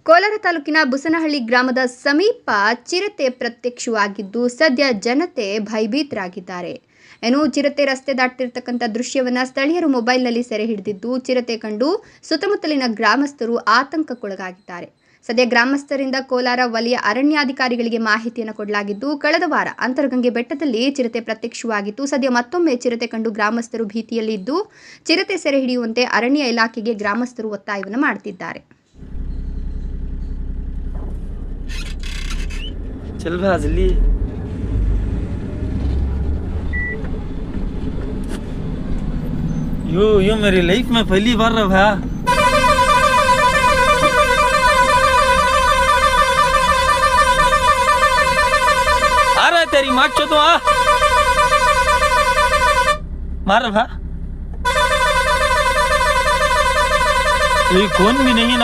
ಕೋಲಾರ ತಾಲೂಕಿನ ಬುಸನಹಳ್ಳಿ ಗ್ರಾಮದ ಸಮೀಪ ಚಿರತೆ ಪ್ರತ್ಯಕ್ಷವಾಗಿದ್ದು ಸದ್ಯ ಜನತೆ ಭಯಭೀತರಾಗಿದ್ದಾರೆ. ಚಿರತೆ ರಸ್ತೆ ದಾಟುತ್ತಿರತಕ್ಕಂಥ ದೃಶ್ಯವನ್ನು ಸ್ಥಳೀಯರು ಮೊಬೈಲ್ನಲ್ಲಿ ಸೆರೆ ಹಿಡಿದಿದ್ದು ಚಿರತೆ ಕಂಡು ಸುತ್ತಮುತ್ತಲಿನ ಗ್ರಾಮಸ್ಥರು ಆತಂಕಕ್ಕೊಳಗಾಗಿದ್ದಾರೆ. ಸದ್ಯ ಗ್ರಾಮಸ್ಥರಿಂದ ಕೋಲಾರ ವಲಯ ಅರಣ್ಯಾಧಿಕಾರಿಗಳಿಗೆ ಮಾಹಿತಿಯನ್ನು ಕೊಡಲಾಗಿದ್ದು ಕಳೆದ ವಾರ ಅಂತರಗಂಗೆ ಬೆಟ್ಟದಲ್ಲಿ ಚಿರತೆ ಪ್ರತ್ಯಕ್ಷವಾಗಿತ್ತು. ಸದ್ಯ ಮತ್ತೊಮ್ಮೆ ಚಿರತೆ ಕಂಡು ಗ್ರಾಮಸ್ಥರು ಭೀತಿಯಲ್ಲಿದ್ದು ಚಿರತೆ ಸೆರೆ ಹಿಡಿಯುವಂತೆ ಅರಣ್ಯ ಇಲಾಖೆಗೆ ಗ್ರಾಮಸ್ಥರು ಒತ್ತಾಯವನ್ನು ಮಾಡುತ್ತಿದ್ದಾರೆ. चल भैया जल्दी यो मेरी लाइफ में पहली बार रहा भैया. आ रहा है तेरी माँ चो तो आ मार भैया. कोई कौन भी नहीं ना.